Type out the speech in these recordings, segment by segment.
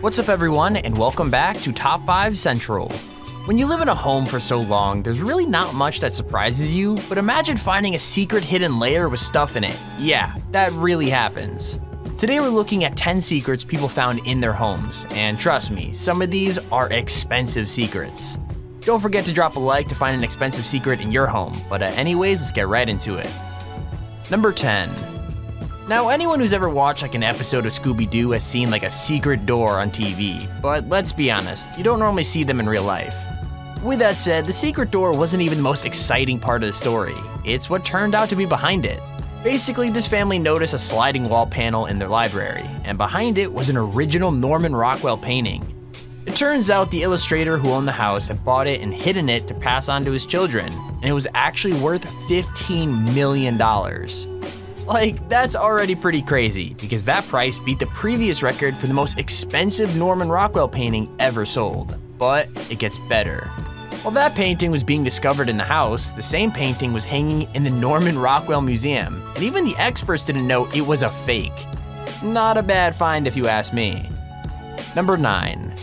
What's up everyone, and welcome back to Top 5 Central. When you live in a home for so long, there's really not much that surprises you, but imagine finding a secret hidden layer with stuff in it. Yeah, that really happens. Today we're looking at 10 secrets people found in their homes, and trust me, some of these are expensive secrets. Don't forget to drop a like to find an expensive secret in your home, but anyways, let's get right into it. Number 10. Now, anyone who's ever watched like an episode of Scooby-Doo has seen like a secret door on TV, but let's be honest, you don't normally see them in real life. With that said, the secret door wasn't even the most exciting part of the story. It's what turned out to be behind it. Basically, this family noticed a sliding wall panel in their library, and behind it was an original Norman Rockwell painting. It turns out the illustrator who owned the house had bought it and hidden it to pass on to his children, and it was actually worth $15 million. Like, that's already pretty crazy, because that price beat the previous record for the most expensive Norman Rockwell painting ever sold. But it gets better. While that painting was being discovered in the house, the same painting was hanging in the Norman Rockwell Museum, and even the experts didn't know it was a fake. Not a bad find if you ask me. Number 9.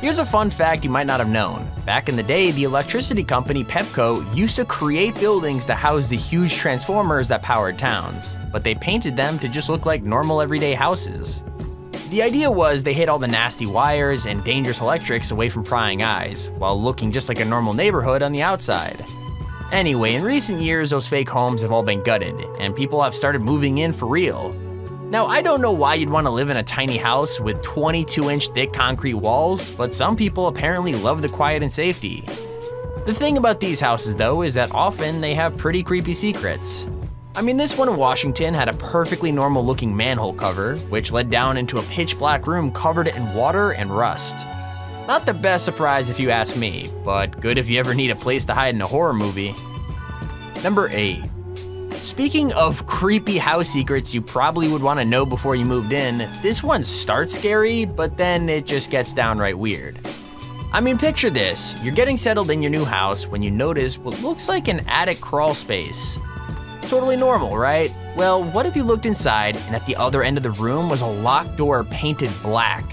Here's a fun fact you might not have known. Back in the day, the electricity company Pepco used to create buildings to house the huge transformers that powered towns, but they painted them to just look like normal everyday houses. The idea was they hid all the nasty wires and dangerous electrics away from prying eyes, while looking just like a normal neighborhood on the outside. Anyway, in recent years, those fake homes have all been gutted, and people have started moving in for real. Now, I don't know why you'd want to live in a tiny house with 22-inch thick concrete walls, but some people apparently love the quiet and safety. The thing about these houses, though, is that often they have pretty creepy secrets. I mean, this one in Washington had a perfectly normal-looking manhole cover, which led down into a pitch-black room covered in water and rust. Not the best surprise if you ask me, but good if you ever need a place to hide in a horror movie. Number 8. Speaking of creepy house secrets you probably would want to know before you moved in, this one starts scary, but then it just gets downright weird. I mean, picture this. You're getting settled in your new house when you notice what looks like an attic crawl space. Totally normal, right? Well, what if you looked inside and at the other end of the room was a locked door painted black?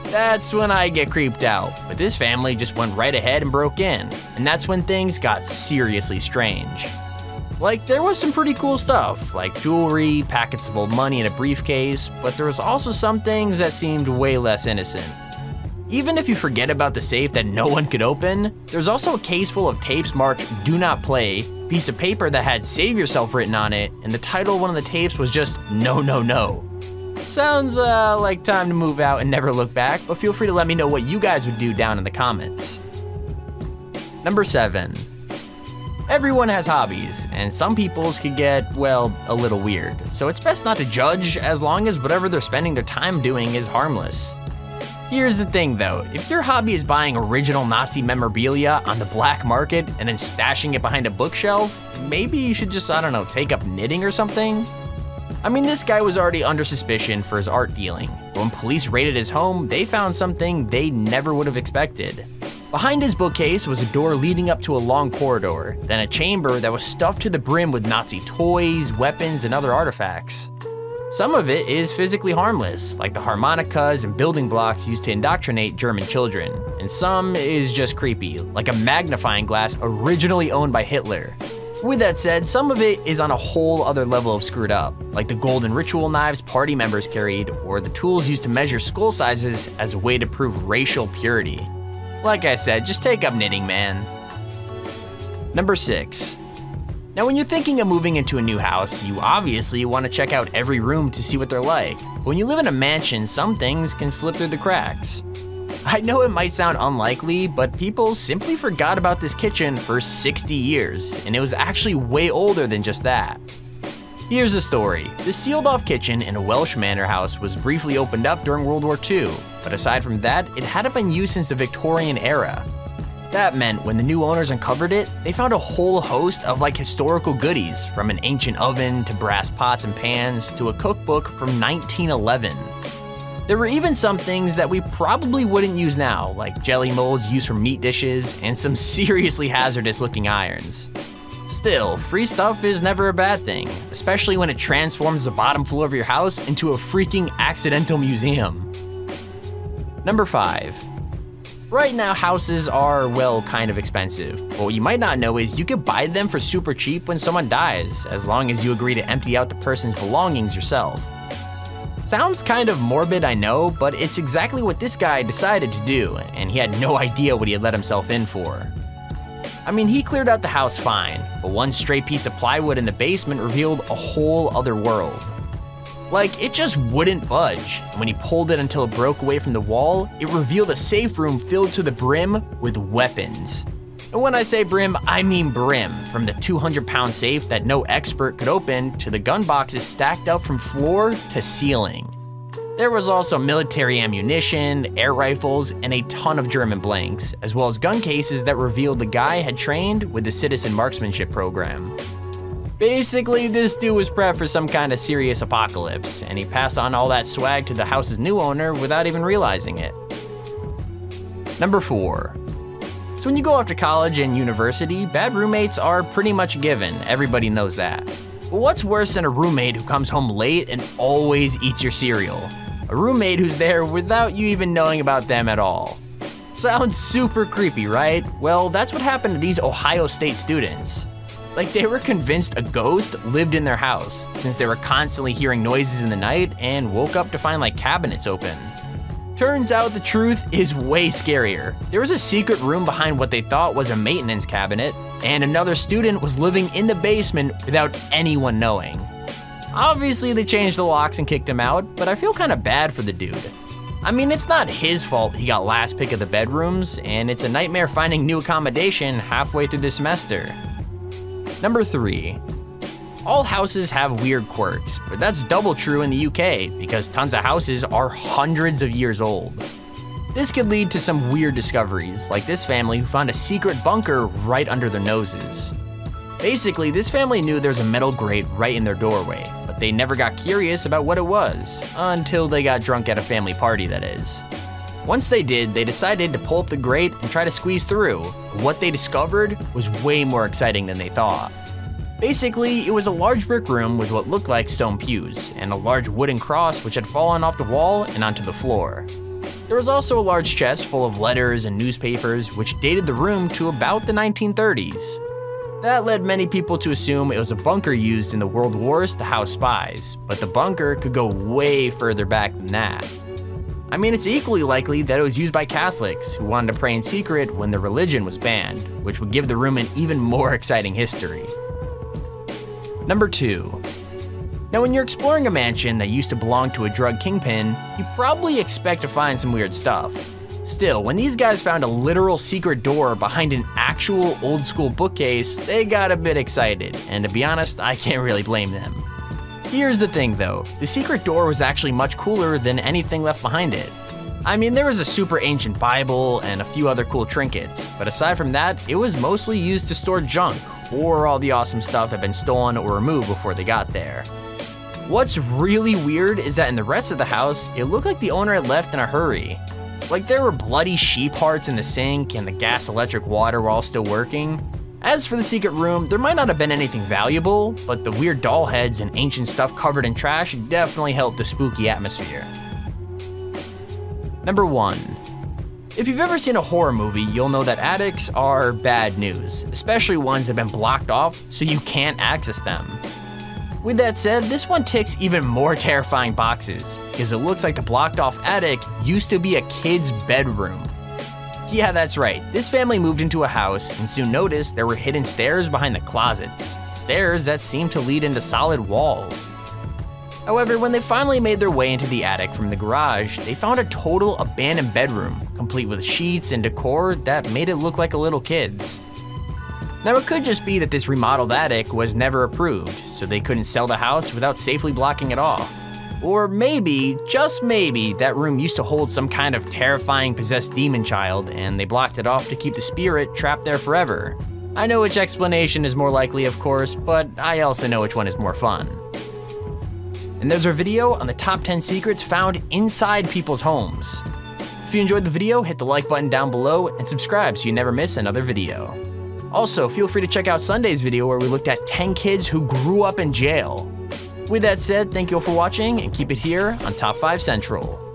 That's when I get creeped out, but this family just went right ahead and broke in, and that's when things got seriously strange. Like, there was some pretty cool stuff, like jewelry, packets of old money in a briefcase, but there was also some things that seemed way less innocent. Even if you forget about the safe that no one could open, there's also a case full of tapes marked "Do Not Play," piece of paper that had "Save Yourself" written on it, and the title of one of the tapes was just "No, No, No." Sounds like time to move out and never look back, but feel free to let me know what you guys would do down in the comments. Number 7. Everyone has hobbies, and some people's could get, well, a little weird, so it's best not to judge as long as whatever they're spending their time doing is harmless. Here's the thing though, if your hobby is buying original Nazi memorabilia on the black market and then stashing it behind a bookshelf, maybe you should just, I don't know, take up knitting or something? I mean, this guy was already under suspicion for his art dealing. When police raided his home, they found something they never would have expected. Behind his bookcase was a door leading up to a long corridor, then a chamber that was stuffed to the brim with Nazi toys, weapons, and other artifacts. Some of it is physically harmless, like the harmonicas and building blocks used to indoctrinate German children, and some is just creepy, like a magnifying glass originally owned by Hitler. With that said, some of it is on a whole other level of screwed up, like the golden ritual knives party members carried, or the tools used to measure skull sizes as a way to prove racial purity. Like I said, just take up knitting, man. Number 6. Now, when you're thinking of moving into a new house, you obviously want to check out every room to see what they're like. But when you live in a mansion, some things can slip through the cracks. I know it might sound unlikely, but people simply forgot about this kitchen for 60 years, and it was actually way older than just that. Here's the story. The sealed-off kitchen in a Welsh manor house was briefly opened up during World War II, but aside from that, it hadn't been used since the Victorian era. That meant when the new owners uncovered it, they found a whole host of like historical goodies, from an ancient oven to brass pots and pans to a cookbook from 1911. There were even some things that we probably wouldn't use now, like jelly molds used for meat dishes and some seriously hazardous looking irons. Still, free stuff is never a bad thing, especially when it transforms the bottom floor of your house into a freaking accidental museum. Number 5. Right now, houses are, well, kind of expensive. But what you might not know is you could buy them for super cheap when someone dies, as long as you agree to empty out the person's belongings yourself. Sounds kind of morbid, I know, but it's exactly what this guy decided to do, and he had no idea what he had let himself in for. I mean, he cleared out the house fine, but one stray piece of plywood in the basement revealed a whole other world. Like, it just wouldn't budge, and when he pulled it until it broke away from the wall, it revealed a safe room filled to the brim with weapons. And when I say brim, I mean brim, from the 200-pound safe that no expert could open to the gun boxes stacked up from floor to ceiling. There was also military ammunition, air rifles, and a ton of German blanks, as well as gun cases that revealed the guy had trained with the citizen marksmanship program. Basically, this dude was prepped for some kind of serious apocalypse, and he passed on all that swag to the house's new owner without even realizing it. Number 4. So when you go off to college and university, bad roommates are pretty much a given, everybody knows that. But what's worse than a roommate who comes home late and always eats your cereal? A roommate who's there without you even knowing about them at all. Sounds super creepy, right? Well, that's what happened to these Ohio State students. Like, they were convinced a ghost lived in their house, since they were constantly hearing noises in the night and woke up to find like cabinets open. Turns out the truth is way scarier. There was a secret room behind what they thought was a maintenance cabinet, and another student was living in the basement without anyone knowing. Obviously they changed the locks and kicked him out, but I feel kinda bad for the dude. I mean, it's not his fault he got last pick of the bedrooms, and it's a nightmare finding new accommodation halfway through the semester. Number 3. All houses have weird quirks, but that's double true in the UK because tons of houses are hundreds of years old. This could lead to some weird discoveries, like this family who found a secret bunker right under their noses. Basically, this family knew there's a metal grate right in their doorway, but they never got curious about what it was, until they got drunk at a family party, that is. Once they did, they decided to pull up the grate and try to squeeze through. What they discovered was way more exciting than they thought. Basically, it was a large brick room with what looked like stone pews, and a large wooden cross which had fallen off the wall and onto the floor. There was also a large chest full of letters and newspapers which dated the room to about the 1930s. That led many people to assume it was a bunker used in the World Wars to house spies, but the bunker could go way further back than that. I mean, it's equally likely that it was used by Catholics who wanted to pray in secret when their religion was banned, which would give the room an even more exciting history. Number 2. Now, when you're exploring a mansion that used to belong to a drug kingpin, you probably expect to find some weird stuff. Still, when these guys found a literal secret door behind an actual old school bookcase, they got a bit excited, and to be honest, I can't really blame them. Here's the thing though, the secret door was actually much cooler than anything left behind it. I mean, there was a super ancient Bible and a few other cool trinkets, but aside from that, it was mostly used to store junk, or all the awesome stuff had been stolen or removed before they got there. What's really weird is that in the rest of the house, it looked like the owner had left in a hurry. Like there were bloody sheep hearts in the sink and the gas electric water were all still working. As for the secret room, there might not have been anything valuable, but the weird doll heads and ancient stuff covered in trash definitely helped the spooky atmosphere. Number 1. If you've ever seen a horror movie, you'll know that attics are bad news, especially ones that have been blocked off so you can't access them. With that said, this one ticks even more terrifying boxes, because it looks like the blocked off attic used to be a kid's bedroom. Yeah, that's right, this family moved into a house and soon noticed there were hidden stairs behind the closets, stairs that seemed to lead into solid walls. However, when they finally made their way into the attic from the garage, they found a total abandoned bedroom, complete with sheets and decor that made it look like a little kid's. Now it could just be that this remodeled attic was never approved, so they couldn't sell the house without safely blocking it off. Or maybe, just maybe, that room used to hold some kind of terrifying possessed demon child and they blocked it off to keep the spirit trapped there forever. I know which explanation is more likely, of course, but I also know which one is more fun. And there's our video on the top 10 secrets found inside people's homes. If you enjoyed the video, hit the like button down below and subscribe so you never miss another video. Also, feel free to check out Sunday's video where we looked at 10 kids who grew up in jail. With that said, thank you all for watching and keep it here on Top 5 Central.